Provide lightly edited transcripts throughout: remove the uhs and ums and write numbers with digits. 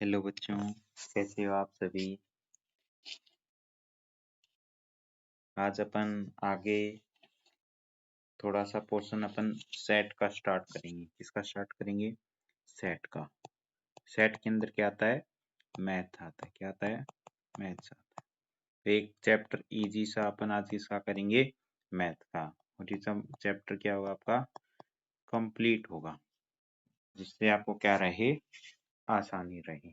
Hello बच्चों, कैसे हो आप सभी। आज अपन आगे थोड़ा सा पोर्शन अपन सेट का स्टार्ट करेंगे। किसका स्टार्ट करेंगे? सेट का। सेट के अंदर क्या आता है? मैथ आता है। क्या आता है? मैथ्स आता है। तो एक चैप्टर इजी सा अपन आज इसका करेंगे, मैथ का। और ये सब चैप्टर क्या होगा आपका? कंप्लीट होगा, जिससे आपको क्या रहे? आसानी रहे।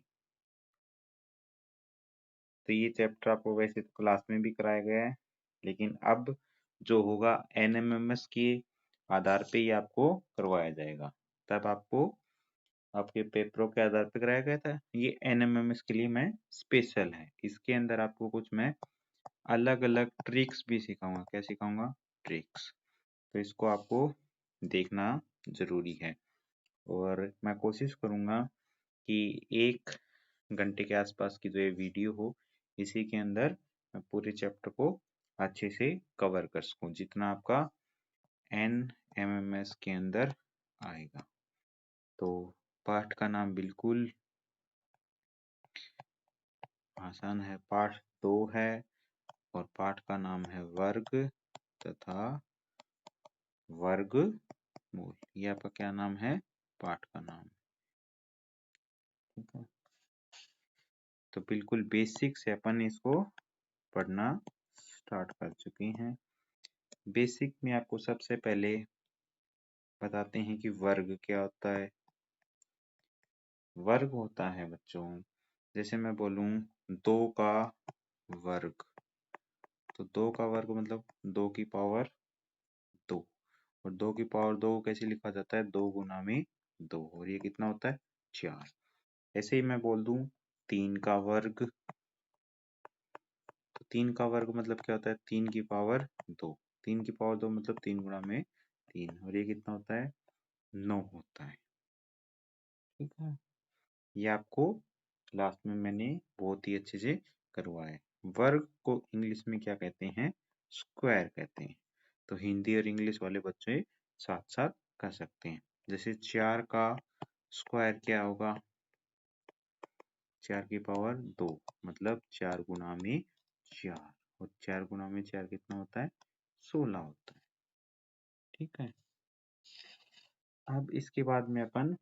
तो ये चैप्टर आपको वैसे तो क्लास में भी कराया गया है, लेकिन अब जो होगा एनएमएमएस के आधार पे ही आपको करवाया जाएगा। तब आपको आपके पेपरों के आधार पे कराया गया था। ये एनएमएमएस के लिए मैं स्पेशल है। इसके अंदर आपको कुछ मैं अलग अलग ट्रिक्स भी सिखाऊंगा। क्या सिखाऊंगा? ट्रिक्स। तो इसको आपको देखना जरूरी है, और मैं कोशिश करूंगा कि 1 घंटे के आसपास की जो ये वीडियो हो, इसी के अंदर मैं पूरे चैप्टर को अच्छे से कवर कर सकूं, जितना आपका एनएमएमएस के अंदर आएगा। तो पाठ का नाम बिल्कुल आसान है। पाठ 2 है और पाठ का नाम है वर्ग तथा वर्गमूल। ये आपका क्या नाम है? पाठ का नाम। ठीक है, तो बिल्कुल बेसिक से अपन इसको पढ़ना स्टार्ट कर चुके हैं। बेसिक में आपको सबसे पहले बताते हैं कि वर्ग क्या होता है। वर्ग होता है बच्चों, जैसे मैं बोलूं 2 का वर्ग, तो 2 का वर्ग मतलब 2 की पावर 2। और 2 की पावर 2 कैसे लिखा जाता है? 2 गुना में 2, और ये कितना होता है? 4। ऐसे ही मैं बोल दूं 3 का वर्ग, तो 3 का वर्ग मतलब क्या होता है? 3 की पावर 2। 3 की पावर 2 मतलब 3 गुना में 3, और ये कितना होता है? 9 होता है। ठीक है, ये आपको लास्ट में मैंने बहुत ही अच्छे से करवाया है। वर्ग को इंग्लिश में क्या कहते हैं? स्क्वायर कहते हैं। तो हिंदी और इंग्लिश वाले बच्चे साथ साथ कर सकते हैं। जैसे 4 का स्क्वायर क्या होगा? 4 की पावर 2 मतलब 4 गुना में 4, और 4 गुना में 4 कितना होता है? 16 होता है। ठीक है, अब इसके बाद में अपन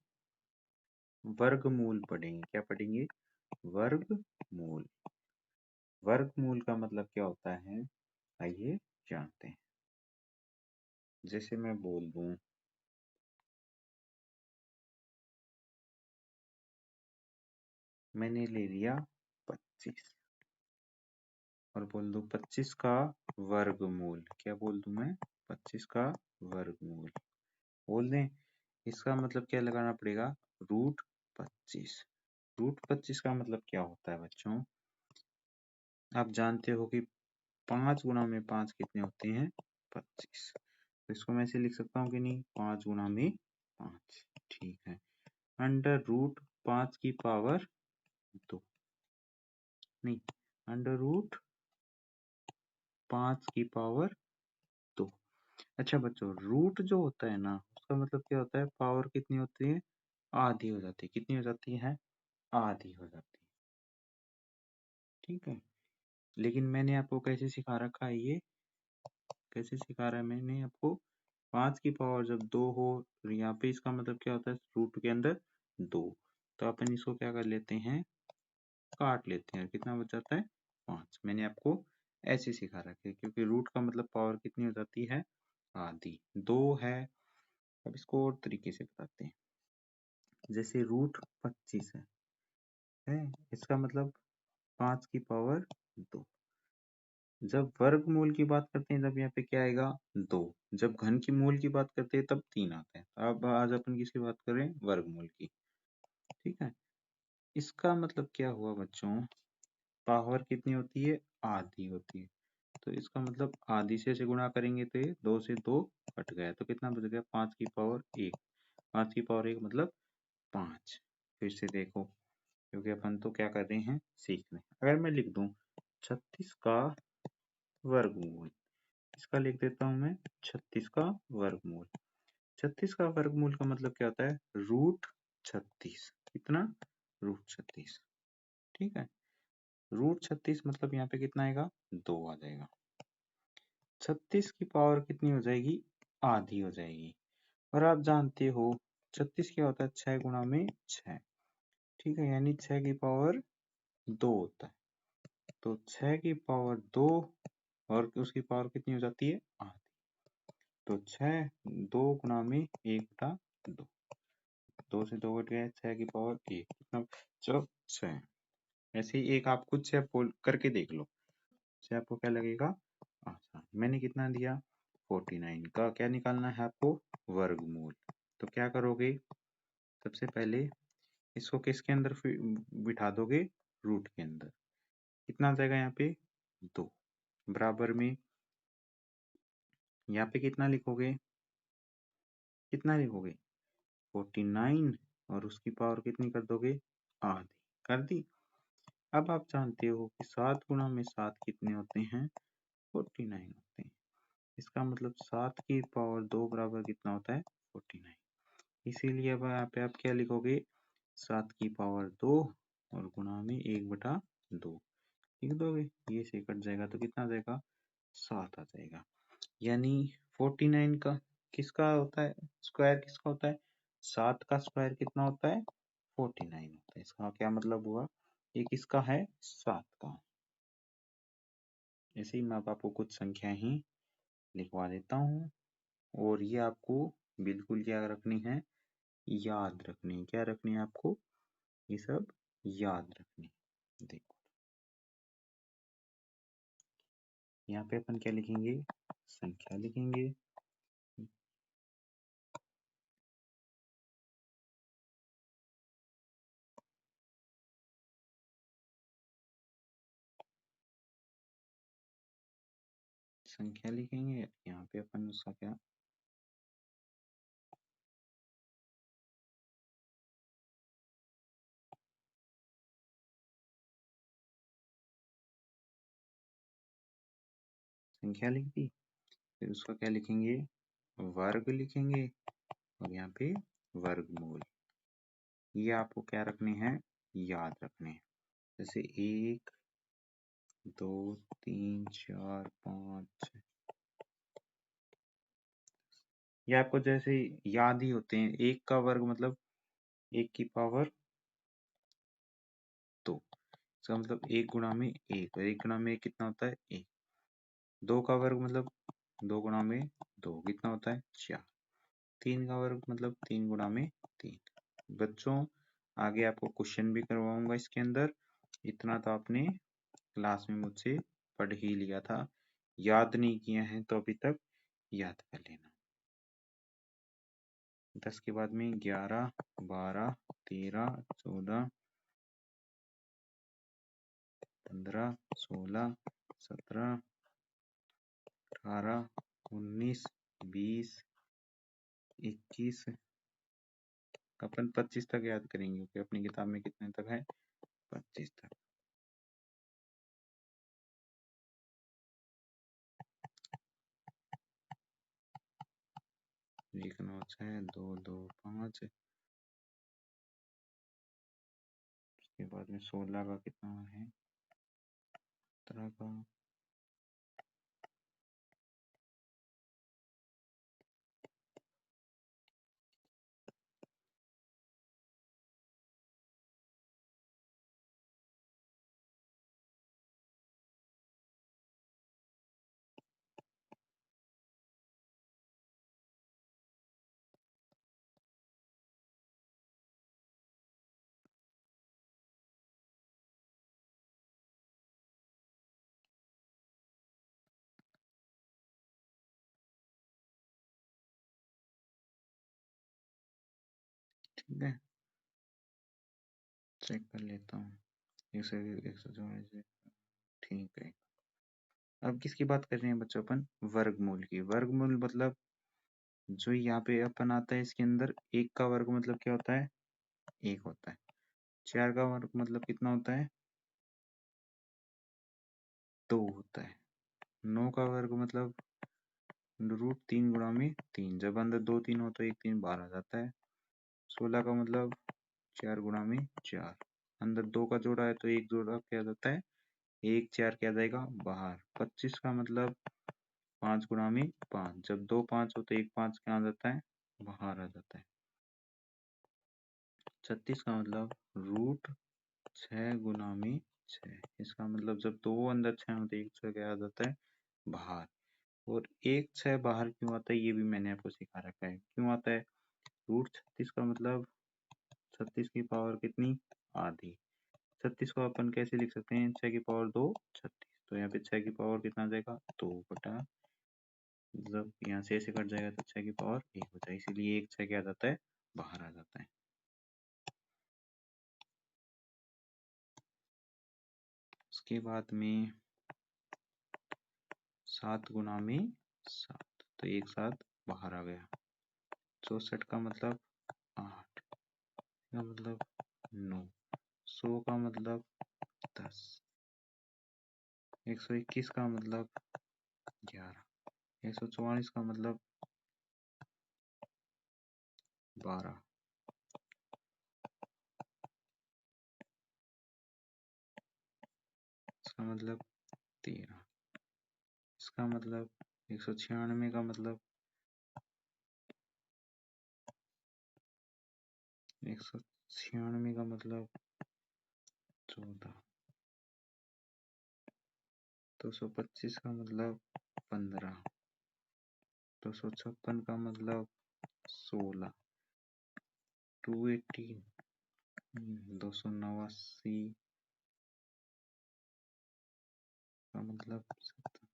वर्गमूल पढ़ेंगे। क्या पढ़ेंगे? वर्गमूल। वर्गमूल का मतलब क्या होता है, आइए जानते हैं। जैसे मैं बोल दूं मैंने ले लिया 25, और बोल दूं 25 का वर्गमूल। क्या बोल दूं मैं? 25 का वर्गमूल बोल दें। इसका मतलब क्या लगाना पड़ेगा? √25। √25 का मतलब क्या होता है बच्चों? आप जानते हो कि 5 गुना में 5 कितने होते हैं? 25। तो इसको मैं ऐसे लिख सकता हूँ कि नहीं? 5 गुना में 5। ठीक है, √5 की पावर 2, नहीं, √5 की पावर 2। अच्छा बच्चों, रूट जो होता है ना, उसका मतलब क्या होता है? पावर कितनी होती है? आधी हो जाती है। कितनी हो जाती है? आधी हो जाती है। ठीक है, लेकिन मैंने आपको कैसे सिखा रखा है? ये कैसे सिखा रहा है मैंने आपको? 5 की पावर जब 2 हो, और यहाँ पे इसका मतलब क्या होता है? रूट के अंदर 2। तो अपन इसको क्या कर लेते हैं? काट लेते हैं। कितना बच जाता है? 5। मैंने आपको ऐसे सिखा रखा है, क्योंकि रूट का मतलब पावर कितनी हो जाती है? आधी। 2 है। अब इसको और तरीके से बताते हैं। जैसे √25 है, इसका मतलब 5 की पावर 2। जब वर्गमूल की बात करते हैं तब यहाँ पे क्या आएगा? 2। जब घन की मूल की बात करते हैं तब 3 आता है। अब आज अपन किसकी बात कर रहे हैं? वर्गमूल की। ठीक है, इसका मतलब क्या हुआ बच्चों? पावर कितनी होती है? आधी होती है। तो इसका मतलब आधी से गुणा करेंगे तो ये 2 से 2 कट गया, तो कितना बच गया? 5 की पावर 1। 5 की पावर 1 मतलब 5। फिर से देखो, क्योंकि अपन तो क्या कर रहे हैं? सीख रहे हैं। अगर मैं लिख दूं 36 का वर्गमूल, इसका लिख देता हूं मैं 36 का वर्गमूल। 36 का वर्गमूल का मतलब क्या होता है? √36। कितना? √36। ठीक है, √36 मतलब यहाँ पे कितना आएगा, 2 आ जाएगा। 36 की पावर कितनी हो जाएगी, आधी हो जाएगी। और आप जानते हो 36 क्या होता है, 6 गुणा में 6। ठीक है, यानी 6 की पावर 2 होता है। तो 6 की पावर 2 और उसकी पावर कितनी हो जाती है, आधी। तो 6 2 गुणा में 1/2, 2 से 2 कट गया, 6 की पावर 1 कितना, 6। ऐसे ही एक आप खुद से करके देख लो, से आपको क्या लगेगा आसान। मैंने कितना दिया, 49 का क्या निकालना है आपको, वर्गमूल। तो क्या करोगे, सबसे पहले इसको किसके अंदर बिठा दोगे, रूट के अंदर। कितना आ जाएगा यहाँ पे, 2 बराबर में यहाँ पे कितना लिखोगे, 49 और उसकी पावर कितनी कर दोगे, आधी कर दी। अब आप जानते हो कि 7 गुणा में 7 कितने होते हैं, 49 होते हैं। इसका मतलब 7 की पावर 2 बराबर कितना होता है, 49। इसीलिए अब यहाँ पे आप क्या लिखोगे, 7 की पावर 2 और गुणा में 1/2 लिख दोगे। ये से कट जाएगा तो कितना आ जाएगा, 7 आ जाएगा। यानी 49 का किसका होता है, स्क्वायर किसका होता है, 7 का स्क्वायर कितना होता है, 49 होता है। इसका क्या मतलब हुआ, ये किसका है, 7 का। ऐसे ही मैं आपको कुछ संख्या ही लिखवा देता हूँ, और ये आपको बिल्कुल क्या रखनी है, याद रखनी है। क्या रखनी है आपको, ये सब याद रखनी है। देखो यहाँ पे अपन क्या लिखेंगे, संख्या लिखेंगे। संख्या लिखेंगे, यहाँ पे अपन उसका क्या, संख्या लिख दी। फिर उसका क्या लिखेंगे, वर्ग लिखेंगे, और यहाँ पे वर्गमूल। ये आपको क्या रखने हैं, याद रखने हैं। जैसे 1 2 3 4 5, ये आपको जैसे याद ही होते हैं। 1 का वर्ग मतलब 1 की पावर 2, इसका मतलब 1 गुणा में 1, और 1 गुणा में 1 कितना होता है, 1। 2 का वर्ग मतलब 2 गुणा में 2 कितना होता है, 4। 3 का वर्ग मतलब 3 गुणा में 3। बच्चों आगे आपको क्वेश्चन भी करवाऊंगा इसके अंदर, इतना तो आपने क्लास में मुझसे पढ़ ही लिया था। याद नहीं किया है तो अभी तक याद कर लेना। 10 के बाद में 11 12 13 14 15 16 17 18 19 20 21, अपन 25 तक याद करेंगे क्योंकि अपनी किताब में कितने तक है, 25 तक। एक 9 6 2 2 5, उसके बाद में 16 का कितना है, 17 का, ठीक है, चेक कर लेता हूँ। 144, ठीक है। अब किसकी बात कर रहे हैं बच्चों, अपन वर्गमूल की। वर्गमूल मतलब जो यहाँ पे अपन आता है इसके अंदर, 1 का वर्ग मतलब क्या होता है, 1 होता है। 4 का वर्ग मतलब कितना होता है, 2 होता है। 9 का वर्ग मतलब √3 गुणा में 3, जब अंदर 2 3 हो तो 1 3 बाहर आ जाता है। 16 का मतलब 4 गुणा में 4, अंदर 2 का जोड़ा है तो एक जोड़ा क्या जाता है, 1 4 क्या जाएगा बाहर। 25 का मतलब 5 गुणा में 5, जब 2 5 हो तो 1 5 क्या आ जाता है, बाहर आ जाता है। 36 का मतलब रूट 6 गुना में 6, इसका मतलब जब 2 अंदर 6 हो तो 1 6 क्या आ जाता है, बाहर। और 1 6 बाहर क्यों आता है ये भी मैंने आपको सिखा रखा है, क्यों आता है। रूट 36 का मतलब 36 की पावर कितनी, आधी। 36 को अपन कैसे लिख सकते हैं, 6 की पावर 2 36, तो यहाँ पे 6 की पावर कितना आ जाएगा, 2 बटा, जब यहाँ से ऐसे कट जाएगा तो 6 की पावर 1 हो जाएगा, इसीलिए 1 6 क्या आ जाता है, बाहर आ जाता है। उसके बाद में 7 गुना में 7, तो 1 7 बाहर आ गया। 64 का मतलब 8, का मतलब 9, 100 का मतलब 10, 121 का मतलब 11, 144 का मतलब 12, इसका मतलब 13, इसका मतलब 196 का मतलब 196 का मतलब 14, 225 का मतलब 15, 256 का मतलब 16, 280, 289 का मतलब 17,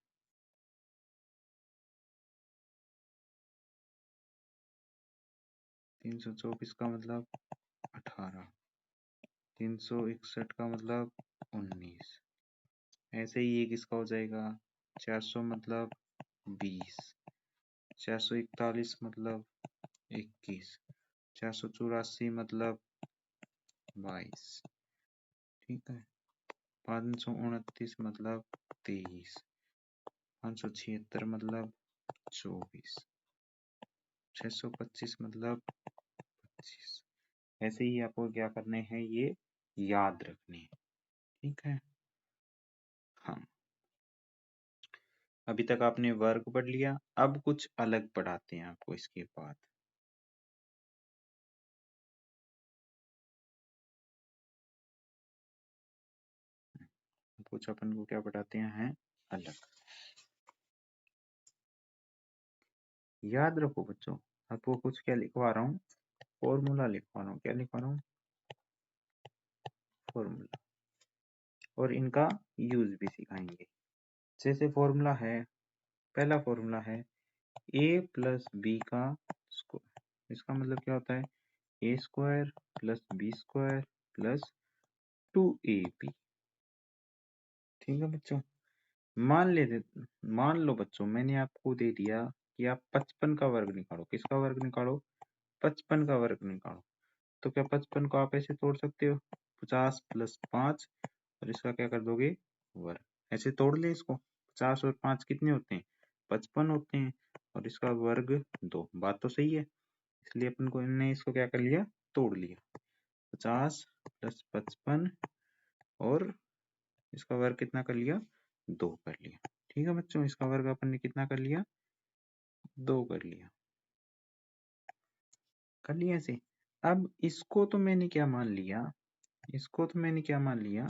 324 का मतलब 18, 361 का मतलब 19, ऐसे ही एक इसका हो जाएगा 400 मतलब 20, 441 मतलब 21, 484 मतलब 22, ठीक है। 529 मतलब 23, 576 मतलब 24, 625 मतलब 25। ऐसे ही आपको क्या करने हैं, ये याद रखने हैं, ठीक है। हाँ, अभी तक आपने वर्ग पढ़ लिया, अब कुछ अलग पढ़ाते हैं आपको इसके बाद। कुछ अपन को क्या पढ़ाते हैं अलग। याद रखो बच्चों, आपको कुछ क्या लिखवा रहा हूँ, फॉर्मूला लिखवा रहा हूँ। क्या लिखवा रहा हूँ, फॉर्मूला, और इनका यूज भी सिखाएंगे। जैसे फॉर्मूला है, पहला फॉर्मूला है a प्लस बी का स्क्वायर, इसका मतलब क्या होता है, A square plus B square plus 2ab। ठीक है बच्चों, मान लो बच्चों मैंने आपको दे दिया कि आप 55 का वर्ग निकालो। किसका वर्ग निकालो, 55 का वर्ग निकालो। तो क्या 55 को आप ऐसे तोड़ सकते हो, 50 प्लस 5 और इसका क्या कर दोगे, वर्ग। ऐसे तोड़ ले इसको, 50 और 5 कितने होते हैं, 55 होते हैं, और इसका वर्ग 2। बात तो सही है, इसलिए अपन को इनने इसको क्या कर लिया, तोड़ लिया। 50 प्लस 55 और इसका वर्ग कितना कर लिया, 2 कर लिया। ठीक है बच्चों, इसका वर्ग अपन ने कितना कर लिया, 2 कर लिया। कर लिया ऐसे। अब इसको तो मैंने क्या मान लिया, इसको तो मैंने क्या मान लिया,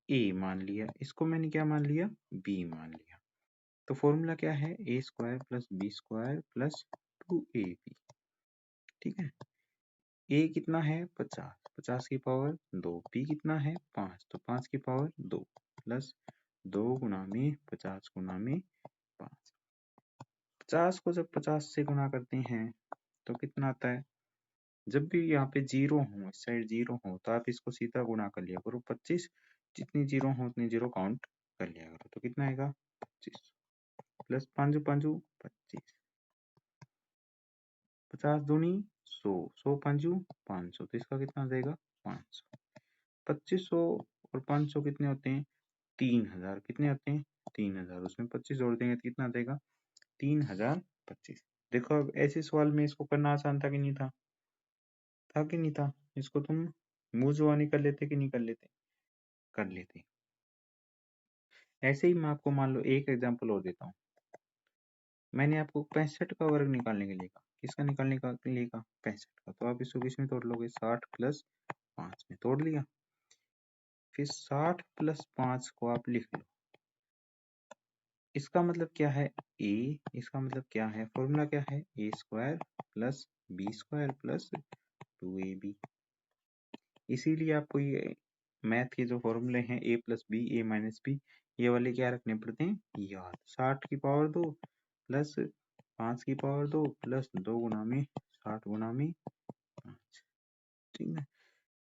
a मान लिया, इसको मैंने क्या मान लिया, b मान लिया। तो फॉर्मूला क्या है, A square plus B square plus 2ab। ठीक है, a कितना है 50, 50 की पावर 2, b कितना है 5, तो 5 की पावर 2 प्लस 2 गुना में 50 गुना में 5। 50 को जब 50 से गुणा करते हैं तो कितना आता है, जब भी यहाँ पे जीरो हो, इस साइड जीरो हो, तो आप इसको सीधा गुणा कर लिया करो 25, जितनी जीरो हो उतनी जीरो काउंट कर लिया करो। तो कितना आएगा 25 प्लस 5 5 25, 50 दूनी 100, 100 5 500, तो इसका कितना आ जाएगा 500। 2500 और 500 कितने होते हैं, 3000। कितने होते हैं 3000, उसमें 25 जोड़ देंगे तो कितना आ जाएगा 3025। देखो अब ऐसे सवाल में इसको करना आसान था कि नहीं था, था कि नहीं था, इसको तुम मुंह जुबानी कर लेते कि नहीं कर लेते? कर लेते। ऐसे ही मैं आपको मान लो एक एग्जांपल और देता हूँ। मैंने आपको 65 का वर्ग निकालने के लिए कहा। किसका निकालने का लिए कहा? 65 का। तो आप इसको किस में तोड़ लोगे? 60 प्लस 5 में तोड़ लिया। फिर 60 प्लस 5 को आप लिख लो। इसका मतलब क्या है? ए, इसका मतलब क्या है? फॉर्मूला क्या है? A square plus B square plus 2ab। इसीलिए आपको ये मैथ के जो फॉर्मूले हैं A plus B, A minus B, ये वाले क्या रखने पड़ते हैं? याद। 60 की पावर 2 प्लस 5 की पावर 2 प्लस 2 गुना में 60 गुना में 5। ठीक है।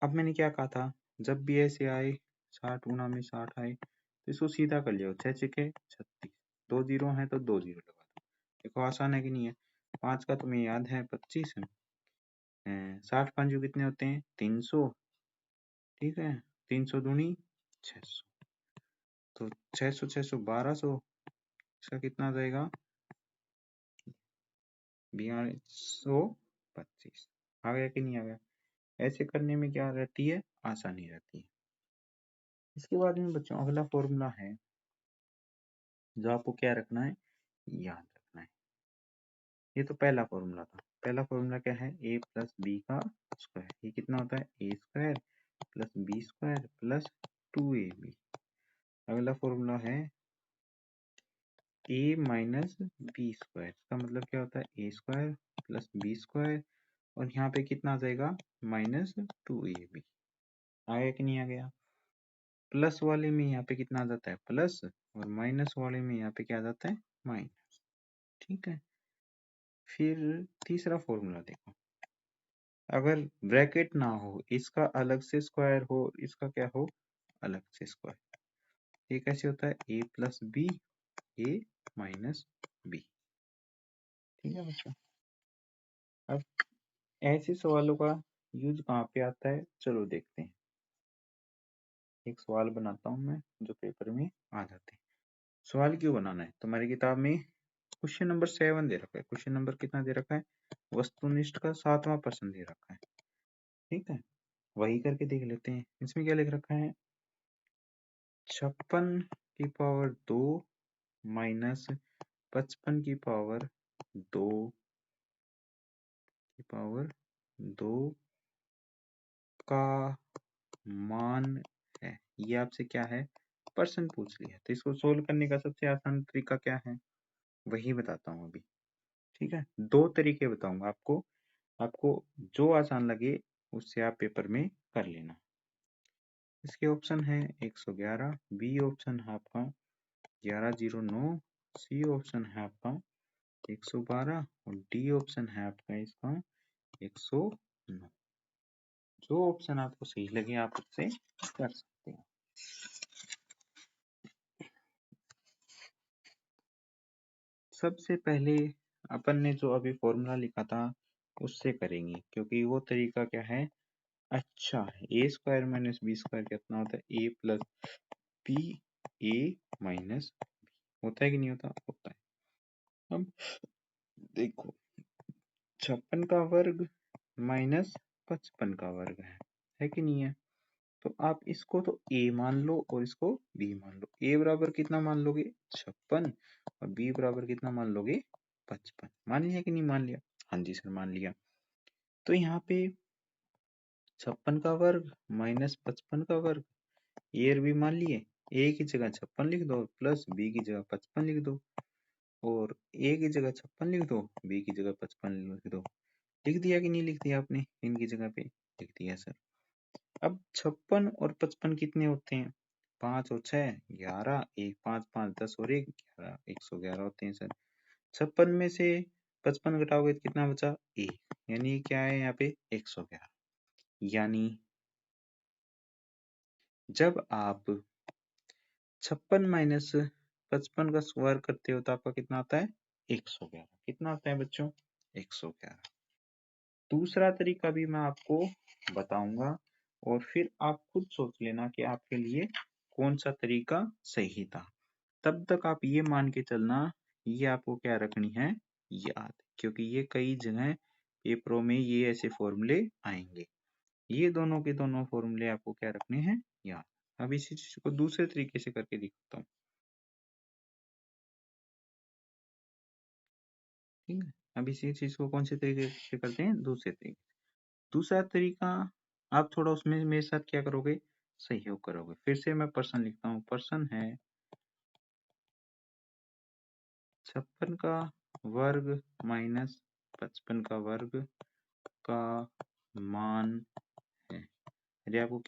अब मैंने क्या कहा था? जब भी ऐसे आए 60 गुना में 60 आए तो इसको सीधा कर लिया। 6 छके 36, 2 जीरो है तो 2 जीरो लगा दो। देखो आसान है कि नहीं है? 5 का तुम्हें याद है 25 है। 60 5 कितने होते हैं? 300। ठीक है, 300 दूनी 600, तो 600 600 1200। इसका कितना आ जाएगा? 4225। आ गया कि नहीं आ गया? ऐसे करने में क्या रहती है? आसानी रहती है। इसके बाद में बच्चों अगला फॉर्मूला है जो आपको क्या रखना है? याद रखना है। ये तो पहला फॉर्मूला था। पहला फॉर्मूला क्या है? ए प्लस बी का स्क्वायर। ये कितना होता है? A square plus B square plus 2ab। अगला फॉर्मूला है ए माइनस बी स्क्वायर। इसका मतलब क्या होता है? A square plus B square, और यहाँ पे कितना आ जाएगा? Minus 2ab। आ गया कि नहीं आ गया? प्लस वाले में यहाँ पे कितना आ जाता है? प्लस, और माइनस वाले में यहाँ पे क्या आ जाता है? माइनस। ठीक है। फिर तीसरा फॉर्मूला देखो। अगर ब्रैकेट ना हो, इसका अलग से स्क्वायर हो, इसका क्या हो? अलग से स्क्वायर। ये कैसे होता है? A plus B, A minus B. ठीक है बच्चों। अब ऐसे सवालों का यूज कहाँ पे आता है? चलो देखते हैं। एक सवाल बनाता हूं मैं जो पेपर में आ जाते हैं। सवाल क्यों बनाना है? तुम्हारी किताब में क्वेश्चन नंबर 7 दे रखा है। क्वेश्चन नंबर कितना दे रखा है? वस्तुनिष्ठ का 7वां प्रश्न दे रखा है। ठीक है, वही करके देख लेते हैं। इसमें क्या लिख रखा है? 56 की पावर 2 माइनस 55 की पावर 2 की पावर 2 का मान है। ये आपसे क्या है? प्रश्न पूछ लिया। तो इसको सोल्व करने का सबसे आसान तरीका क्या है? वही बताता हूँ अभी। ठीक है, दो तरीके बताऊंगा आपको। आपको जो आसान लगे उससे आप पेपर में कर लेना। इसके ऑप्शन है 111, बी ऑप्शन है आपका 1109, सी ऑप्शन है आपका 112 और डी ऑप्शन है आपका इसका 109। जो ऑप्शन आपको सही लगे आप उससे कर सकते हैं। सबसे पहले अपन ने जो अभी फॉर्मूला लिखा था उससे करेंगे, क्योंकि वो तरीका क्या है? अच्छा है। A square minus B square कितना होता है? A plus B, A minus B. होता है कि नहीं होता? होता है। अब देखो, 56 का वर्ग माइनस 55 का वर्ग है कि नहीं है? तो आप इसको तो a मान लो और इसको b मान लो। a बराबर कितना मान लोगे? 56, और b बराबर कितना मान लोगे? 55। मान लिया कि नहीं मान लिया? हाँ जी सर, मान लिया। तो यहाँ पे 56 का वर्ग माइनस 55 का वर्ग, ए और बी मान लिए। a की जगह 56 लिख दो प्लस b की जगह 55 लिख दो, और a की जगह 56 लिख दो, b की जगह 55 लिख दो। लिख दिया कि नहीं लिख दिया आपने? इनकी जगह पे लिख दिया सर। अब 56 और 55 कितने होते हैं? 5 और 6 11, 1 5 5 10 और 1 11, 111 होते हैं सर। 56 में से 55 घटाओगे तो कितना बचा? 1, यानी क्या है यहाँ पे? 111। यानी जब आप 56 माइनस 55 का स्क्वायर करते हो तो आपका कितना आता है? 111। कितना आता है बच्चों? 111। दूसरा तरीका भी मैं आपको बताऊंगा, और फिर आप खुद सोच लेना कि आपके लिए कौन सा तरीका सही था। तब तक आप ये मान के चलना, ये आपको क्या रखनी है? याद, क्योंकि ये कई जगह पेपरों में ये ऐसे फॉर्मूले आएंगे। ये दोनों के दोनों फॉर्मूले आपको क्या रखने हैं याद। अब इसी चीज को दूसरे तरीके से करके दिखाता हूँ। ठीक है, अब इसी चीज को कौन से तरीके से करते हैं, दूसरे तरीके। दूसरा तरीका, आप थोड़ा उसमें मेरे साथ क्या करोगे, सहयोग करोगे। फिर से मैं पर्सन लिखता हूँ, पर्सन है 56 का वर्ग माइनस 55 का वर्ग का मान है। यदि आपको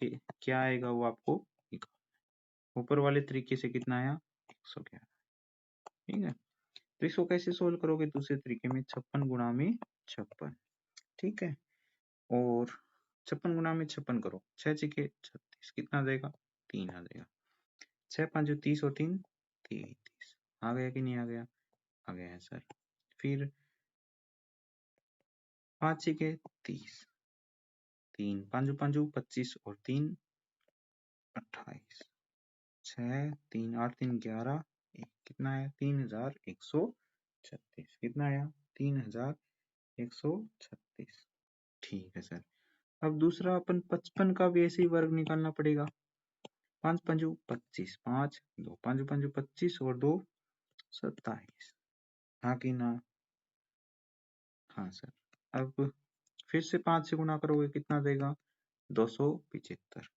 क्या आएगा वो आपको ऊपर वाले तरीके से कितना आया 111। ठीक है, तो इसको कैसे सोल्व करोगे, दूसरे तरीके में 56 गुणा में 56। ठीक है, और 56 गुणा में 56 करो, 6 छके 36, कितना आ जाएगा 3 आ जाएगा। 6 5 30 और 3 33 आ गया कि नहीं आ गया, आ गया है सर। फिर 5 छके 30, 3 5 5 25 और 3 28, 6 3 8 3 11, कितना आया 3136, कितना आया 3136। ठीक है सर। अब दूसरा अपन 55 का भी ऐसे ही वर्ग निकालना पड़ेगा। 5 5 25, 5 2 5 5 25 और 2 27, हाँ कि ना, हाँ सर। अब फिर से 5 से गुणा करोगे कितना देगा 275।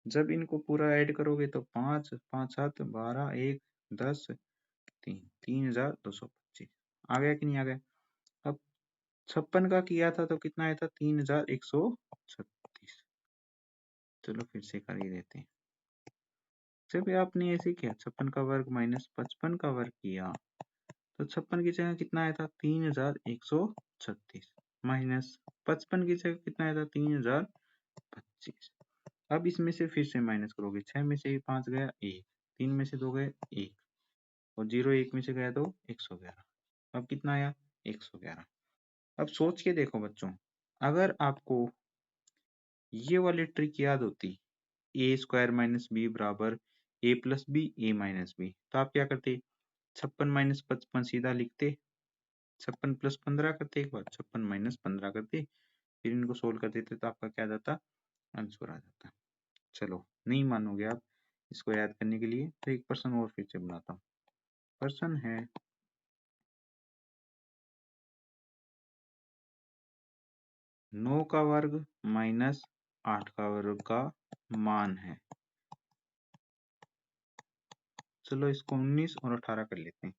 जब इनको पूरा ऐड करोगे तो 5 5 7 12 1 10 3 3225 आ गया कि नहीं आ गया। अब 56 का किया था तो कितना आया था 3136। चलो फिर से कर ही देते हैं। जब आपने ऐसे किया 56 का वर्ग माइनस 55 का वर्ग किया तो 56 की जगह कितना आया था 3136 माइनस 55 की जगह कितना आया था 3025। अब इसमें से फिर से माइनस करोगे, 6 में से 5 गया 1, 3 में से 2 गए 1 और 0 1 में से गया तो 111। अब कितना आया 111। अब सोच के देखो बच्चों, अगर आपको ये वाली ट्रिक याद होती, ए स्क्वायर माइनस बी बराबर ए plus B A minus B, तो आप क्या करते, 56 माइनस 55 सीधा लिखते, 56 प्लस 15 करते, एक बार 56 माइनस 15 करते, फिर इनको सोल्व कर देते तो आपका क्या जाता, आंसर आ जाता। चलो नहीं मानोगे आप इसको याद करने के लिए, तो एक पर्सन और फिर से बनाता हूँ। पर्सन है 9 का वर्ग माइनस 8 का वर्ग का मान है। चलो इसको 19 और 18 कर लेते हैं,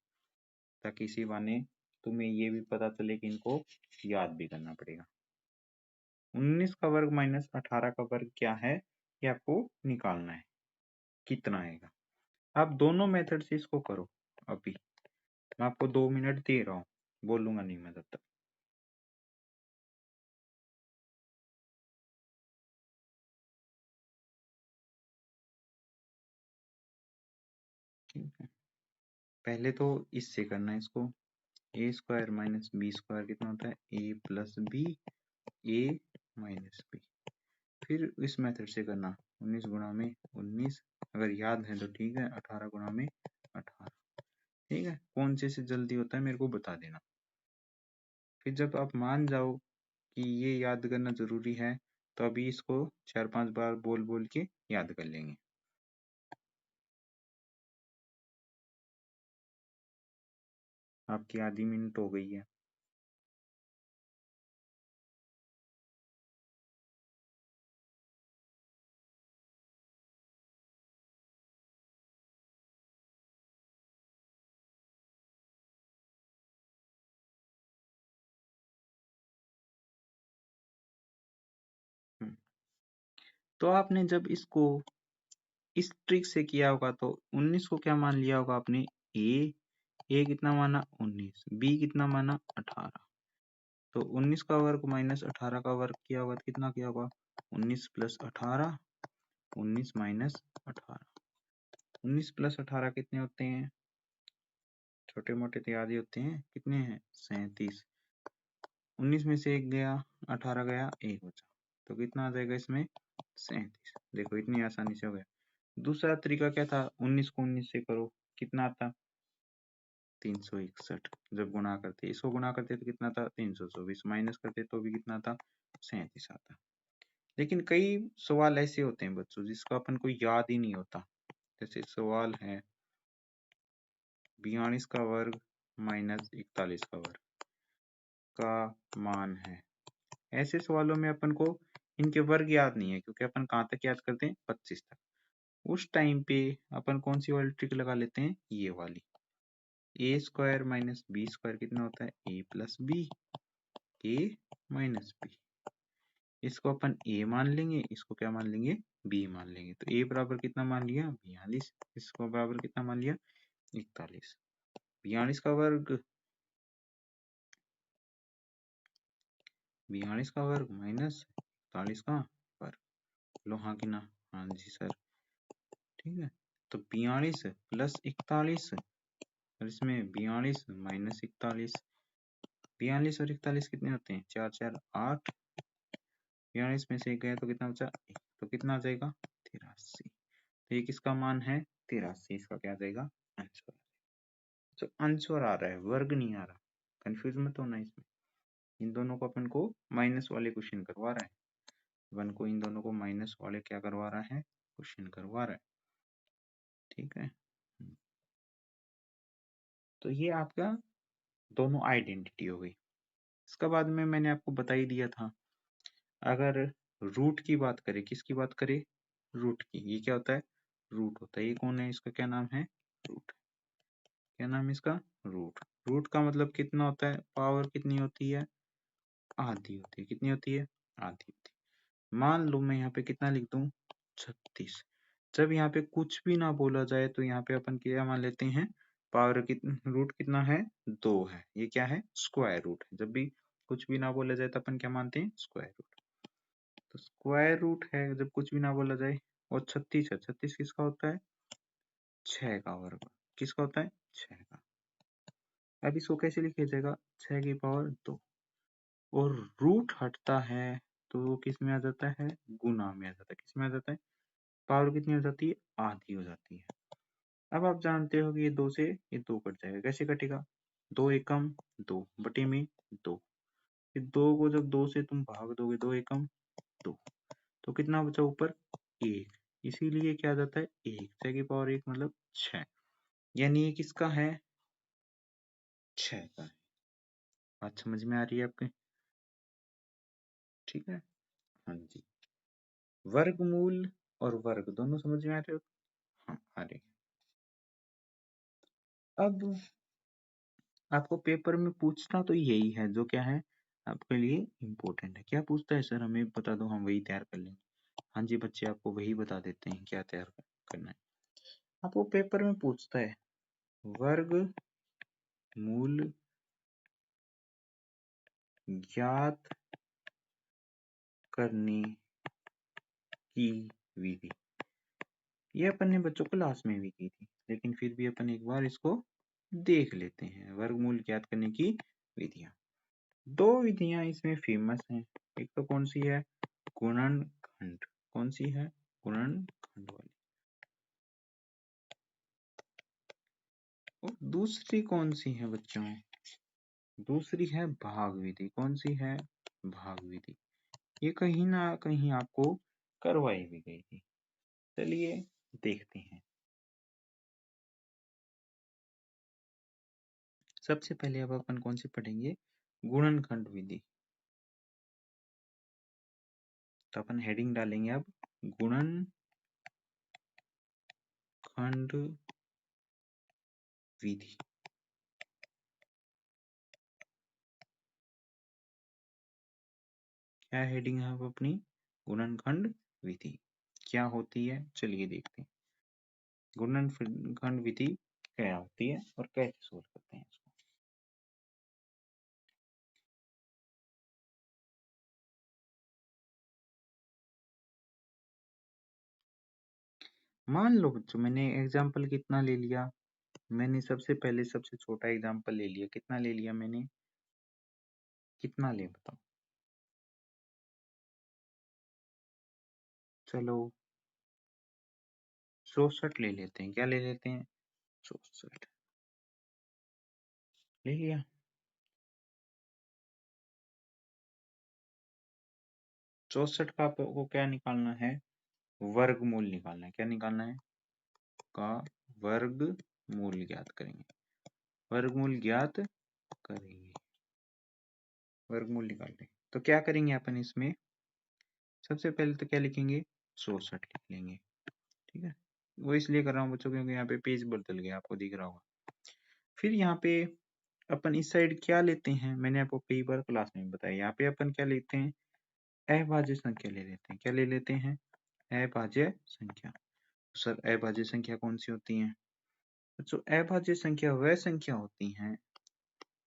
ताकि इसी बहाने तुम्हें ये भी पता चले कि इनको याद भी करना पड़ेगा। 19 का वर्ग माइनस 18 का वर्ग क्या है, ये आपको निकालना है, कितना आएगा। आप दोनों मेथड से इसको करो। अभी मैं आपको 2 मिनट दे रहा हूँ, बोलूंगा नहीं मैं तब तक। ठीक है, पहले तो इससे करना है इसको, ए स्क्वायर माइनस बी स्क्वायर कितना होता है A plus B A minus B. फिर इस मेथड से करना 19 गुणा में 19, अगर याद है तो ठीक है, 18 गुणा में 18। ठीक है, कौन से से जल्दी होता है मेरे को बता देना। फिर जब आप मान जाओ कि ये याद करना जरूरी है, तो अभी इसको 4-5 बार बोल बोल के याद कर लेंगे। आपकी आधी मिनट हो गई है। हम्म, तो आपने जब इसको इस ट्रिक से किया होगा तो 19 को क्या मान लिया होगा आपने, ए कितना माना 19, बी कितना माना 18। तो 19 का वर्ग माइनस 18 का वर्ग किया होगा तो कितना किया होगा 19 प्लस 18, 19 माइनस 18। 19 प्लस 18 कितने होते हैं, छोटे मोटे तो याद ही होते हैं, कितने हैं 37। 19 में से एक गया, 18 गया, एक बचा, तो कितना आ जाएगा इसमें 37। देखो इतनी आसानी से हो गया। दूसरा तरीका क्या था, 19 को 19 से करो, कितना आता 361। जब गुणा करते, इसको गुणा करते तो कितना था 324, माइनस करते तो भी कितना था 37 आता। लेकिन कई सवाल ऐसे होते हैं बच्चों जिसका अपन को याद ही नहीं होता। जैसे सवाल है 42 का वर्ग माइनस 41 का वर्ग का मान है। ऐसे सवालों में अपन को इनके वर्ग याद नहीं है, क्योंकि अपन कहाँ तक याद करते हैं, 25 तक। उस टाइम पे अपन कौन सी वाली ट्रिक लगा लेते हैं, ये वाली। ए स्क्वायर माइनस बी स्क्वायर कितना होता है, A plus B, A minus B. इसको अपन ए मान लेंगे, इसको क्या मान लेंगे, बी मान लेंगे। तो ए बराबर कितना मान लिया, 42। इसको बराबर कितना मान लिया, 41। 42 का वर्ग, 42 का वर्ग माइनस 41 का वर्ग। लो हाँ कि ना, हाँ जी सर, ठीक है। तो 42 प्लस 41, और इसमें 42 माइनस 41। 42 और 41 कितने होते हैं, 4 4 8। 42 में से एक गया तो कितना बचा, 1। तो कितना आ जाएगा, 83। तो ये किसका मान है, 83। इसका क्या आ जाएगा, आंसर। तो आंसर आ रहा है, वर्ग नहीं आ रहा। कंफ्यूज मत होना इसमें। इन दोनों को अपन को माइनस वाले क्वेश्चन करवा रहा है। अपन को इन दोनों को माइनस वाले क्या करवा रहा है, क्वेश्चन करवा रहा है, ठीक है। तो ये आपका दोनों आइडेंटिटी हो गई। इसका बाद में मैंने आपको बता ही दिया था, अगर रूट की बात करें, किसकी बात करें, रूट की। ये क्या होता है, रूट होता है। ये कौन है, इसका क्या नाम है, रूट। क्या नाम है इसका, रूट। रूट का मतलब कितना होता है, पावर कितनी होती है, आधी होती है। कितनी होती है, आधी होती है। मान लो मैं यहाँ पे कितना लिख दूं, 36। जब यहाँ पे कुछ भी ना बोला जाए तो यहाँ पे अपन क्या मान लेते हैं, पावर कितना, रूट कितना है, 2 है। ये क्या है, स्क्वायर रूट है। जब भी कुछ भी ना बोला जाए तो अपन क्या मानते हैं, स्क्वायर रूट। तो स्क्वायर रूट है जब कुछ भी ना बोला जाए। और 36 है, 36 किसका होता है, 6 का वर्ग। किसका होता है, 6 का। अब इसको कैसे लिखा जाएगा, 6 की पावर 2। और रूट हटता है तो वो किस में आ जाता है, गुना में आ जाता है। किस में आ जाता है, पावर कितनी हो जाती है, आधी हो जाती है। अब आप जानते हो कि ये 2 से ये 2 कट जाएगा। कैसे कटेगा, 2 एकम 2 बटे में 2। फिर 2 को जब 2 से तुम भाग दोगे, 2 एकम 2, तो कितना बचा ऊपर, 1। इसीलिए क्या आ जाता है, 1 6 की पावर 1 मतलब 6। यानी ये किसका है, 6 का है। बात समझ में आ रही है आपके, ठीक है। हाँ जी, वर्गमूल और वर्ग दोनों समझ में आ रहे हो, हाँ आ रहे। अब आपको पेपर में पूछता तो यही है, जो क्या है आपके लिए इम्पोर्टेंट है। क्या पूछता है, सर हमें बता दो, हम वही तैयार कर लेंगे। हाँ जी बच्चे, आपको वही बता देते हैं क्या तैयार करना है। आपको पेपर में पूछता है वर्ग मूल ज्ञात करने की विधि। ये अपन ने बच्चों क्लास में भी की थी, लेकिन फिर भी अपन एक बार इसको देख लेते हैं। वर्गमूल ज्ञात करने की विधियां, 2 विधियां इसमें फेमस हैं। एक तो कौन सी है, गुणनखंड। कौन सी है, गुणनखंड वाली। और दूसरी कौन सी है बच्चों, दूसरी है भाग विधि। कौन सी है, भाग विधि। ये कहीं ना कहीं आपको करवाई भी गई थी। चलिए देखते हैं। सबसे पहले अब अपन कौन सी पढ़ेंगे, गुणनखंड विधि। तो अपन हेडिंग डालेंगे अब, गुणनखंड विधि। क्या हेडिंग है अब अपनी, गुणनखंड विधि। क्या होती है, चलिए देखते हैं गुणनखंड विधि क्या होती है और कैसे सोल्व करते हैं इसको। मान लो बच्चों, मैंने एग्जाम्पल कितना ले लिया, मैंने सबसे पहले सबसे छोटा एग्जाम्पल ले लिया। कितना ले लिया मैंने, कितना ले बताओ, चलो 64 ले लेते हैं। क्या ले लेते हैं, 64 ले लिया। 64 का आपको क्या निकालना है, वर्गमूल निकालना है। क्या निकालना है, का वर्गमूल ज्ञात करेंगे, वर्गमूल ज्ञात करेंगे, वर्गमूल निकाल लें। तो क्या करेंगे अपन इसमें, सबसे पहले तो क्या लिखेंगे, 64 लिख लेंगे। ठीक है, वो इसलिए कर रहा हूँ बच्चों क्योंकि यहाँ पे पेज बदल गया, आपको दिख रहा होगा। फिर यहाँ पे अपन इस साइड क्या लेते हैं, मैंने आपको कई बार क्लास में बताया, यहाँ पे अपन क्या लेते हैं, अभाज्य संख्या ले लेते हैं। क्या ले लेते हैं, अभाज्य संख्या। सर अभाज्य संख्या कौन सी होती है, तो अभाज्य संख्या वह संख्या होती है,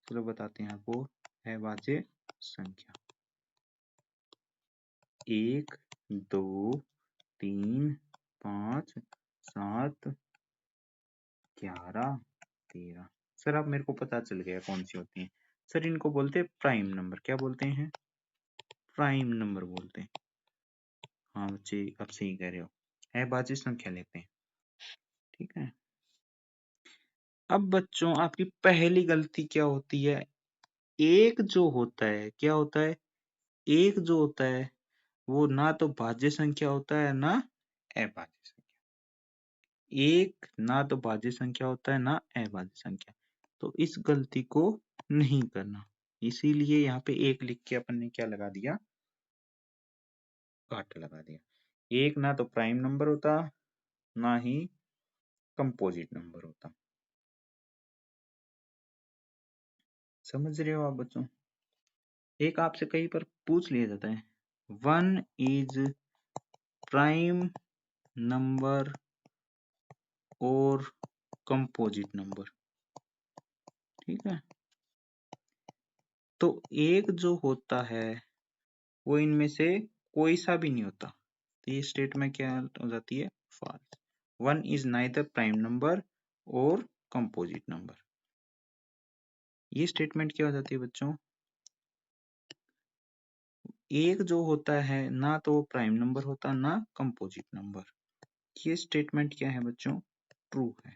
चलो बताते हैं आपको। अभाज्य संख्या 1 2 3 5 7 11 13। सर अब मेरे को पता चल गया कौन सी होती है, सर इनको बोलते हैं प्राइम नंबर। क्या बोलते हैं, प्राइम नंबर बोलते हैं। हाँ बच्चे अब सही कह रहे हो, अभाज्य संख्या लेते हैं। ठीक है, अब बच्चों आपकी पहली गलती क्या होती है, एक जो होता है, क्या होता है, एक जो होता है वो ना तो भाज्य संख्या होता है ना अभाज्य संख्या। एक ना तो भाज्य संख्या होता है ना अभाज्य संख्या, तो इस गलती को नहीं करना। इसीलिए यहाँ पे एक लिख के अपन ने क्या लगा दिया, घाटा लगा दिया। एक ना तो प्राइम नंबर होता ना ही कंपोजिट नंबर होता। समझ रहे हो आप बच्चों, एक आपसे कई बार पूछ लिया जाता है, 1 इज प्राइम नंबर और कंपोजिट नंबर। ठीक है, तो एक जो होता है वो इनमें से कोई सा भी नहीं होता, तो ये स्टेटमेंट क्या हो जाती है, false. 1 is neither prime number और कंपोजिट नंबर, ये स्टेटमेंट क्या हो जाती है बच्चों, एक जो होता है ना तो प्राइम नंबर होता ना कंपोजिट नंबर, ये स्टेटमेंट क्या है बच्चों, ट्रू है।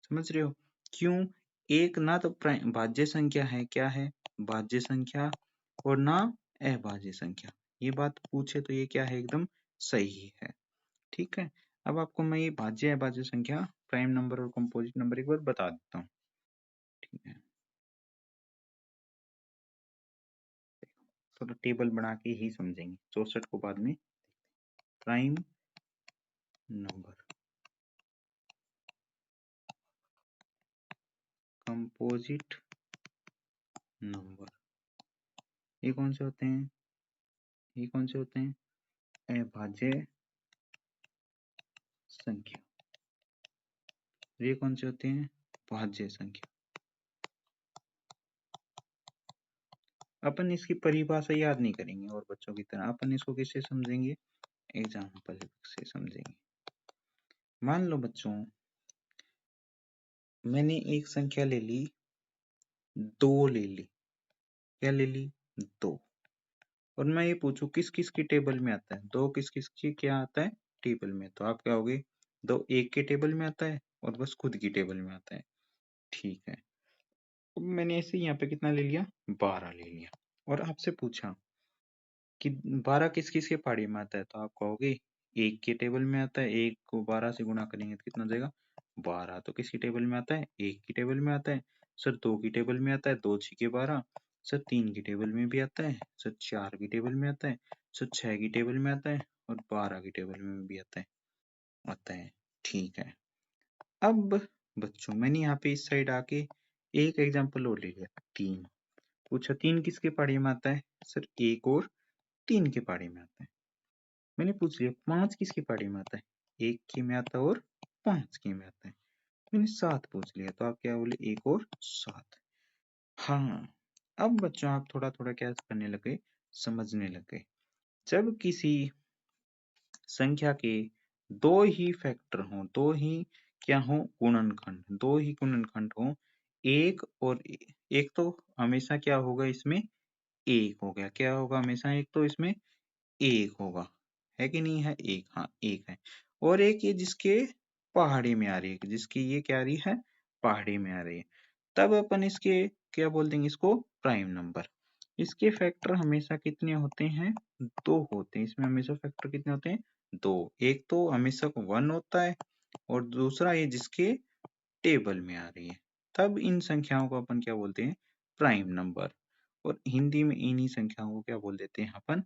समझ रहे हो, क्यों, एक ना तो भाज्य संख्या है, क्या है, भाज्य संख्या, और ना अभाज्य संख्या। ये बात पूछे तो ये क्या है, एकदम सही है। ठीक है, अब आपको मैं ये भाज्य अभाज्य संख्या, प्राइम नंबर और कंपोजिट नंबर एक बार बता देता हूँ। ठीक है, थोड़ा टेबल बना के ही समझेंगे, 64 को बाद में। प्राइम नंबर, कंपोजिट नंबर, ये कौन से होते हैं, ये कौन से होते हैं, अभाज्य संख्या। ये कौन से होते हैं, भाज्य संख्या। अपन इसकी परिभाषा याद नहीं करेंगे और बच्चों की तरह, अपन इसको किससे समझेंगे, एग्जाम्पल से समझेंगे। मान लो बच्चों मैंने एक संख्या ले ली, 2 ले ली, क्या ले ली, 2, और मैं ये पूछूं किस किस की टेबल में आता है, 2 किस किस की क्या आता है, टेबल में, तो आप क्या होगे, 2 एक के टेबल में आता है और बस खुद की टेबल में आता है। ठीक है, अब मैंने ऐसे यहाँ पे कितना ले लिया, 12 ले लिया, और आपसे पूछा कि 12 किस किस के पहाड़ी में आता है, तो आप कहोगे एक के टेबल में आता है, एक को 12 से गुणा करेंगे तो कितना जाएगा, 12। तो किसकी टेबल में आता है, एक की टेबल में आता है। सर 2 की टेबल में आता है, 2 6 12। सर 3 की टेबल में भी आता है, सर 4 की टेबल में आता है, सर 6 की टेबल में आता है, और 12 की टेबल में भी आता है। ठीक है, अब बच्चों मैंने यहाँ पे इस साइड आके एक एग्जाम्पल और ले लिया, 3। पूछा 3 किसके पहाड़ी में आता है, सर 1 और 3 के पहाड़ी में आता है। मैंने पूछ लिया 5 किसकी पहाड़ी में आता है, 1 की में आता है और 5 की में आता है। मैंने 7 पूछ लिया, तो आप क्या बोले, 1 और 7। हाँ, अब बच्चों आप थोड़ा थोड़ा क्या करने लगे, समझने लगे। जब किसी संख्या के दो ही फैक्टर हों, दो ही क्या हो, गुणनखंड, दो ही गुणनखंड हो, एक और एक, तो हमेशा क्या होगा इसमें, एक हो गया, क्या होगा हमेशा, एक तो इसमें एक होगा, है कि नहीं है, एक, हाँ एक है, और एक ये जिसके पहाड़ी में आ रही है, जिसकी ये क्या आ रही है, पहाड़ी में आ रही है, तब अपन इसके क्या बोल देंगे, इसको प्राइम नंबर। इसके फैक्टर हमेशा कितने होते हैं? 2 होते हैं। इसमें हमेशा फैक्टर कितने होते हैं? 2। एक तो हमेशा 1 होता है और दूसरा ये जिसके टेबल में आ रही है, तब इन संख्याओं को अपन क्या बोलते हैं? Prime number. और हिंदी में इन्हीं संख्याओं को क्या बोल देते हैं अपन?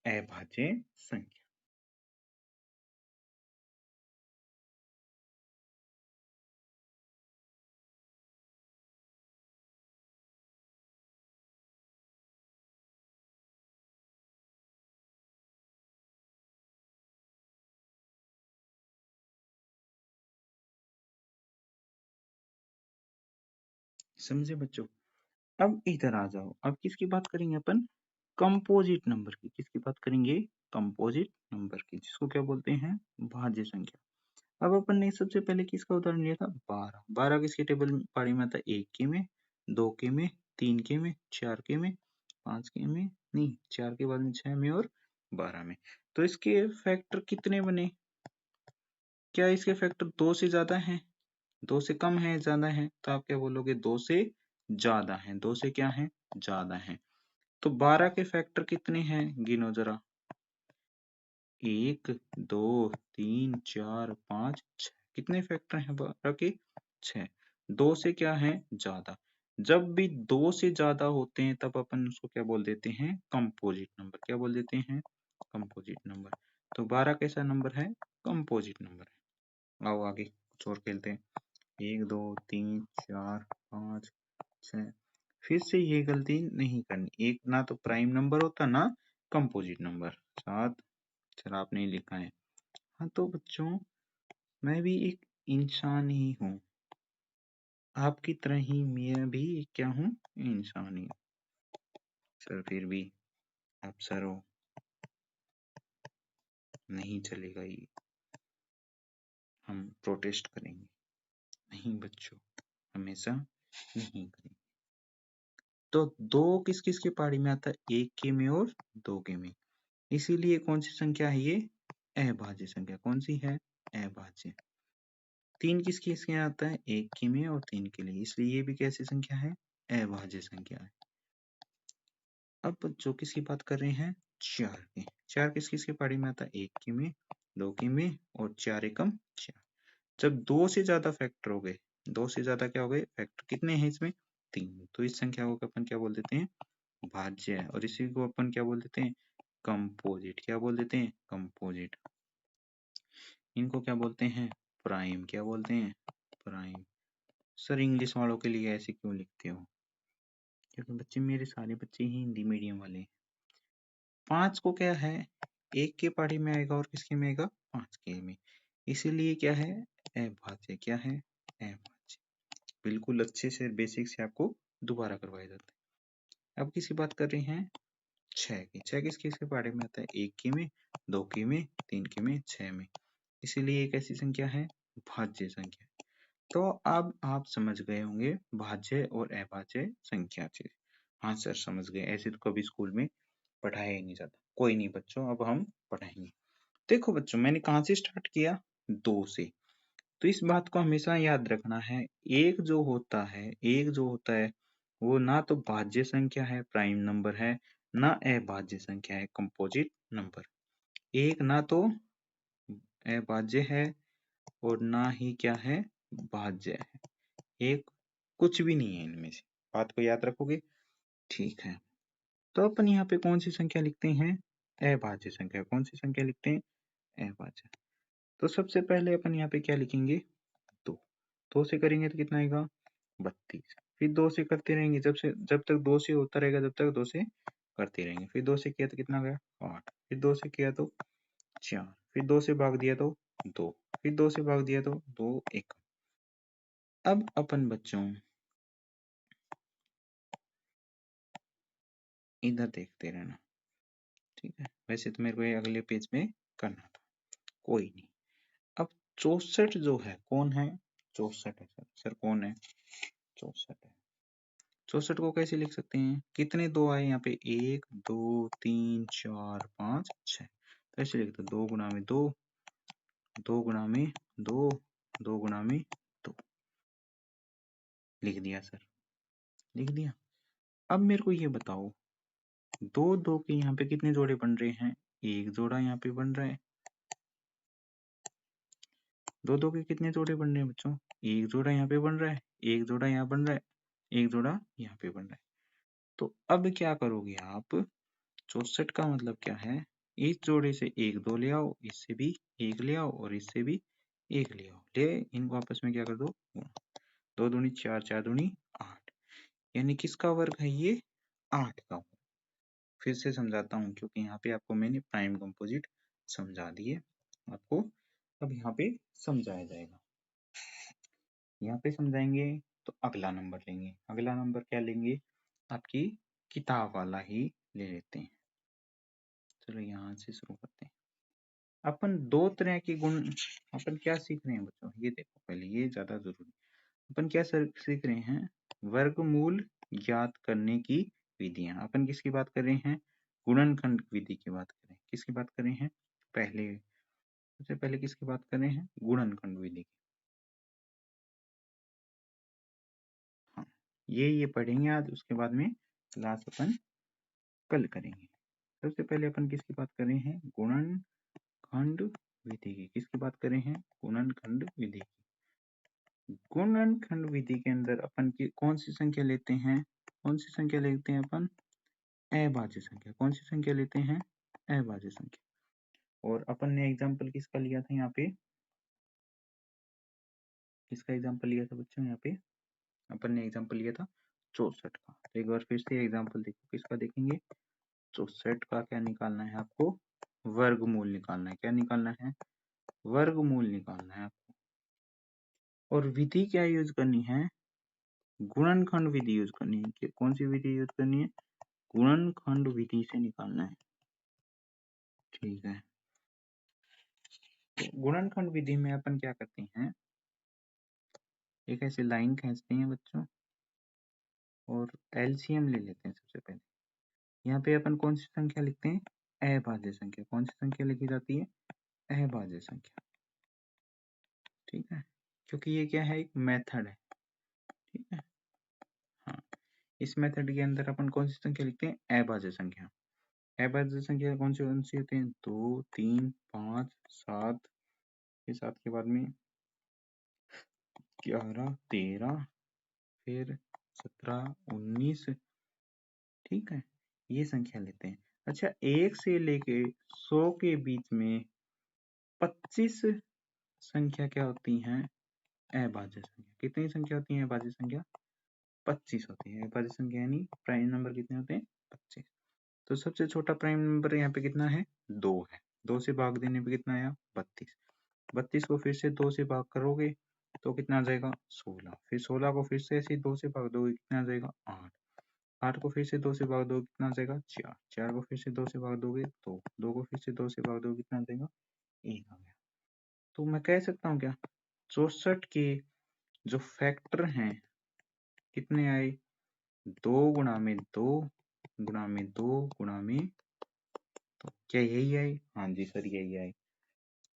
अभाज्य संख्या। समझे बच्चों? अब इधर आ जाओ। अब किसकी बात करेंगे अपन? कंपोजिट नंबर की। किसकी बात करेंगे? कंपोजिट नंबर की, जिसको क्या बोलते हैं? भाज्य संख्या। अब अपन ने सबसे पहले किसका उदाहरण लिया था? 12। 12 किसके टेबल में पारी में आता है? 1 के में, 2 के में, 3 के में, 4 के में, 5 के में, नहीं 4 के बाद में 6 में और 12 में। तो इसके फैक्टर कितने बने? क्या इसके फैक्टर 2 से ज्यादा हैं? 2 से कम है, ज्यादा है? तो आप क्या बोलोगे? 2 से ज्यादा है। 2 से क्या है? ज्यादा है। तो 12 के फैक्टर कितने हैं? गिनो जरा। 1, 2, 3, 4, 5, 6। कितने फैक्टर हैं 12 के? 6। 2 से क्या है? ज्यादा। जब भी 2 से ज्यादा होते हैं तब अपन उसको क्या बोल देते हैं? Composite number. क्या बोल देते हैं? Composite number. तो 12 कैसा नंबर है? कंपोजिट नंबर है। आओ आगे कुछ और खेलते हैं। 1, 2, 3, 4, 5, 6। फिर से ये गलती नहीं करनी। एक ना तो प्राइम नंबर होता ना कंपोजिट नंबर। 7। चलो आपने लिखा है। हाँ तो बच्चों, मैं भी एक इंसान ही हूँ। आपकी तरह ही मैं भी क्या हूँ? इंसान ही। सर फिर भी आप सर हो, नहीं चलेगा ये, हम प्रोटेस्ट करेंगे। नहीं बच्चों, हमेशा नहीं करेंगे। तो 2 किस किस के पारी में आता है? 1 के में और 2 के में। इसीलिए कौन सी संख्या है ये? अभाज्य संख्या। कौन सी है? अभाज्य। 3 किस किस के आता है? 1 के में और 3 के लिए। इसलिए ये भी कैसी संख्या है? अभाज्य संख्या है। अब जो किसकी बात कर रहे हैं? 4 की। 4 किस किस के पारी में आता है? 1 के में, 2 के में और 4 एकम 4। जब 2 से ज्यादा फैक्टर हो गए, 2 से ज्यादा क्या हो गए? फैक्टर कितने हैं इसमें? 3। तो इस संख्या को अपन क्या बोल देते हैं? भाज्य है। और इसी को अपन क्या बोल देते हैं? कंपोजिट। क्या बोल देते हैं? कंपोजिट। इनको क्या बोलते हैं? प्राइम। क्या बोलते हैं? प्राइम। सर इंग्लिश वालों के लिए ऐसे क्यों लिखते हो? क्योंकि बच्चे मेरे सारे बच्चे ही हिंदी मीडियम वाले हैं। 5 को क्या है? 1 के पारी में आएगा और किसके में आएगा? 5 के में। इसीलिए क्या है? अभाज्य। क्या है? अभाज्य। बिल्कुल अच्छे से बेसिक से आपको दोबारा करवाया जाता है। अब किसकी बात कर रहे हैं? 6 की। 6 किसके बारे में आता है? 1 के में, 2 के में, 3 के में, 6 में। इसीलिए एक ऐसी संख्या है भाज्य संख्या। तो अब आप समझ गए होंगे भाज्य और अभाज्य संख्या से। हाँ सर समझ गए, ऐसे तो कभी स्कूल में पढ़ाया ही नहीं जाता। कोई नहीं बच्चों, अब हम पढ़ाएंगे। देखो बच्चों, मैंने कहाँ से स्टार्ट किया? 2 से। तो इस बात को हमेशा याद रखना है, एक जो होता है वो ना तो भाज्य संख्या है, प्राइम नंबर है, ना अभाज्य संख्या है, कंपोजिट नंबर। एक ना तो अभाज्य है और ना ही क्या है? भाज्य है। एक कुछ भी नहीं है इनमें से। बात को याद रखोगे? ठीक है। तो अपन यहाँ पे कौन सी संख्या लिखते हैं? अभाज्य संख्या। कौन सी संख्या लिखते हैं? अभाज्य। तो सबसे पहले अपन यहाँ पे क्या लिखेंगे? 2। 2 से करेंगे तो कितना आएगा? 32। फिर 2 से करते रहेंगे, जब तक 2 से होता रहेगा, जब तक 2 से करते रहेंगे। फिर 2 से किया तो कितना गया? 8। फिर 2 से किया तो 4। फिर 2 से भाग दिया तो 2। फिर 2 से भाग दिया तो 2 1। अब अपन बच्चों इधर देखते रहना, ठीक है? वैसे तो मेरे को ये अगले पेज में करना था, कोई नहीं। अब 64 जो है, कौन है? 64 है सर। सर कौन है? 64 है। 64 को कैसे लिख सकते हैं? कितने 2 आए यहाँ पे? 1, 2, 3, 4, 5, 6। तो ऐसे लिखते 2 गुणा में 2, 2 गुणा में 2, 2 गुणा में 2। लिख दिया सर, लिख दिया। अब मेरे को ये बताओ, दो दो के यहाँ पे कितने जोड़े बन रहे हैं, एक जोड़ा यहाँ पे बन रहा है। दो दो के कितने जोड़े बन रहे हैं बच्चों, एक जोड़ा यहाँ पे बन रहा है, एक जोड़ा यहाँ बन रहा है, एक जोड़ा यहाँ पे बन रहा है। तो अब क्या करोगे आप, 64 का मतलब क्या है, इस जोड़े से एक दो ले आओ, इससे भी एक ले आओ और इससे भी एक ले आओ, ले इनको आपस में क्या कर दो, दो दूनी चार, चार दूनी 8, यानी किसका वर्ग है ये, 8 का। फिर से समझाता हूँ क्योंकि यहाँ पे आपको मैंने प्राइम कंपोजिट समझा दिए, आपको अब यहाँ पे समझाया जाएगा। यहाँ पे समझाएंगे तो अगला नंबर लेंगे, अगला नंबर क्या लेंगे, आपकी किताब वाला ही ले लेते हैं। चलो यहाँ से शुरू करते हैं। अपन दो तरह के गुण, अपन क्या सीख रहे हैं बच्चों, ये देखो पहले, ये ज्यादा जरूरी, अपन क्या सीख रहे हैं, वर्गमूल ज्ञात करने की विधियां। अपन किसकी बात कर रहे हैं, गुणनखंड विधि की बात कर रहे हैं। किसकी बात कर रहे हैं, पहले सबसे पहले किसकी बात कर रहे हैं, गुणनखंड विधि की। हाँ, ये पढ़ेंगे आज, उसके बाद में क्लास अपन कल करेंगे। सबसे पहले अपन किसकी बात कर रहे हैं, गुणनखंड विधि की। किसकी बात कर रहे हैं, गुणनखंड विधि की। गुणनखंड विधि के अंदर अपन की कौन सी संख्या लेते हैं, कौन सी संख्या लेते हैं अपन, अभाज्य संख्या। कौन सी संख्या लेते हैं, अभाज्य संख्या। और अपन ने एग्जांपल किसका लिया था यहाँ पे, किसका एग्जांपल लिया था बच्चों, यहाँ पे अपन ने एग्जांपल लिया था 64 का। तो एक बार फिर से एग्जांपल देखो, किसका देखेंगे, 64 का क्या निकालना है आपको, वर्गमूल निकालना है। क्या निकालना है, वर्गमूल निकालना है आपको। और विधि क्या यूज करनी है, गुणनखंड विधि यूज करनी है। कौन सी विधि यूज करनी है, गुणनखंड विधि से निकालना है, ठीक है। तो गुणनखंड विधि में अपन क्या करते हैं, एक ऐसे लाइन खींचते हैं बच्चों और एलसीएम ले लेते हैं। सबसे पहले यहाँ पे अपन कौन सी संख्या लिखते हैं, अभाज्य संख्या। कौन सी संख्या लिखी जाती है, अभाज्य संख्या, ठीक है, क्योंकि ये क्या है, एक मेथड है, ठीक है। हाँ, इस मेथड के अंदर अपन कौन सी संख्या लिखते हैं, अभाज्य संख्या। अभाज्य संख्या कौन सी होती है, 2 3 5 7 के साथ के बाद में 11 13 फिर 17 19, ठीक है, ये संख्या लेते हैं। अच्छा, 1 से लेके 100 के बीच में 25 संख्या क्या होती हैं, अभाज्य संख्या। कितनी संख्या होती है अभाज्य संख्या, 25 होती है अभाज्य संख्या, यानी प्राइम नंबर कितने होते हैं, 25। तो सबसे छोटा प्राइम नंबर यहाँ पे कितना है, 2 है। 2 से भाग देने पे कितना आया, 32। 32 को फिर से 2 से भाग करोगे तो कितना आ जाएगा, 16। फिर 16 को फिर से ऐसे 2 से भाग दोगे, कितना आ जाएगा, 8। 8 को फिर से 2 से भाग दोगे, कितना आ जाएगा, 4। 4 को फिर से 2 से भाग दोगे 2। 2 को फिर से 2 से भाग दोगे, कितना आ जाएगा, 1 आ गया। तो मैं कह सकता हूँ क्या, 64 के जो फैक्टर हैं कितने आए, 2 गुणा में 2 गुणा में 2 गुणा में, तो क्या यही आए, हाँ जी सर यही आए।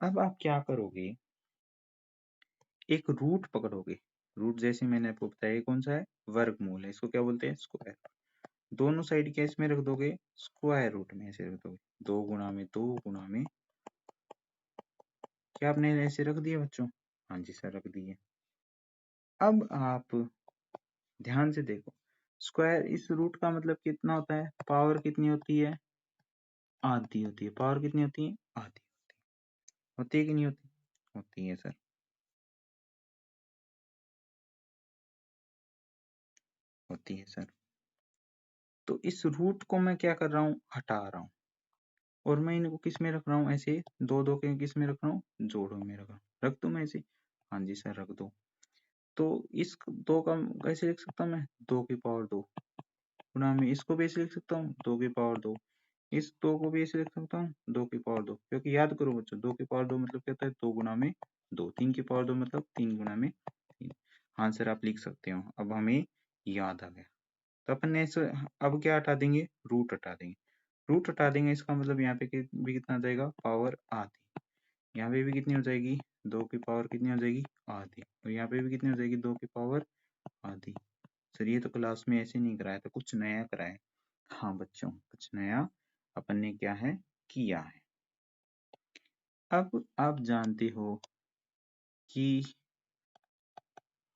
अब आप क्या करोगे, एक रूट पकड़ोगे। रूट जैसे मैंने आपको बताया कौन सा है, वर्गमूल है, इसको क्या बोलते हैं, स्क्वायर। दोनों साइड क्या इसमें रख दोगे, स्क्वायर रूट में ऐसे रख दोगे। 2 गुणा में 2 गुणा में, क्या आपने ऐसे रख दिए बच्चों, हाँ जी सर रख दिए। अब आप ध्यान से देखो, स्क्वायर इस रूट का मतलब कितना होता है, पावर कितनी होती है, आधी होती है। पावर कितनी होती है, आधी होती है कि नहीं होती, होती है सर, होती है सर। तो इस रूट को मैं क्या कर रहा हूँ, हटा रहा हूँ, और मैं इनको किस में रख रहा हूँ, ऐसे दो दो के किस में रख रहा हूँ, जोड़ों में रख रहा हूँ। रख दो मैं ऐसे, हाँ जी सर रख दो। तो इस दो का कैसे लिख सकता हूँ मैं, 2 की पावर 2 गुणा में, इसको भी ऐसे लिख सकता हूँ 2 की पावर 2, इस 2 को भी ऐसे लिख सकता हूँ 2 की पावर 2, क्योंकि याद करो बच्चों 2 की पावर 2 मतलब क्या होता है, 2 गुणा में 2। 3 की पावर 2 मतलब 3 गुणा में 3। हाँ सर आप लिख सकते हो, अब हमें याद आ गया। तो अपन ने इसे अब क्या हटा देंगे, रूट हटा देंगे। रूट हटा देंगे इसका मतलब यहाँ पे भी कितना आ जाएगा, पावर आधी। यहाँ पे भी कितनी हो जाएगी, 2 की पावर कितनी हो जाएगी, आधी। और यहाँ पे भी कितनी हो जाएगी, 2 की पावर आधी। सर ये तो क्लास में ऐसे नहीं कराया था, कुछ नया कराया। हाँ बच्चों, कुछ नया अपन ने क्या है किया है। अब आप जानते हो कि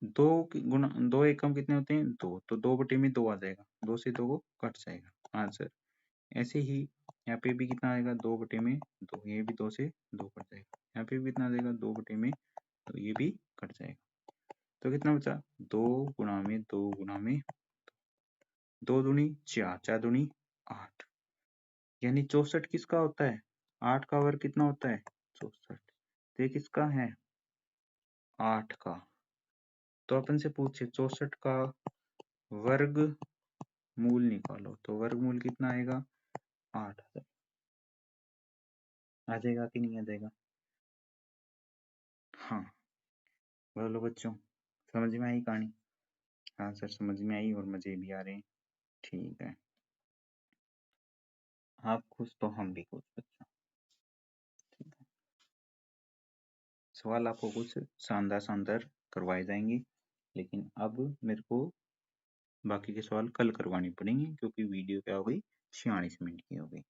दो एकम कितने होते हैं? दो, तो 2/2 आ जाएगा, 2 से 2 को कट जाएगा आंसर। ऐसे ही यहाँ पे भी कितना आएगा? 2/2, ये भी 2 से 2 कट जाएगा। यहाँ पे भी कितना आ जाएगा? 2/2, तो ये भी कट जाएगा। तो कितना बचा? 2 गुणा में 2 गुणा में 2 दूनी 4, 4 दूनी 8, यानी 64 किसका होता है? 8 का वर्ग कितना होता है? 64। तो ये किसका है? 8 का। तो अपन से पूछे 64 का वर्ग मूल निकालो, तो वर्गमूल कितना आएगा? 8 आ जाएगा कि नहीं आ जाएगा? हाँ बोलो बच्चों, समझ में आई कहानी? हाँ सर समझ में आई और मजे भी आ रहे हैं। ठीक है, आप खुश तो हम भी खुश बच्चों। ठीक है, सवाल आपको कुछ शानदार शानदार करवाए जाएंगे, लेकिन अब मेरे को बाकी के सवाल कल करवाने पड़ेंगे क्योंकि वीडियो क्या हो गई 46 मिनट की हो गई।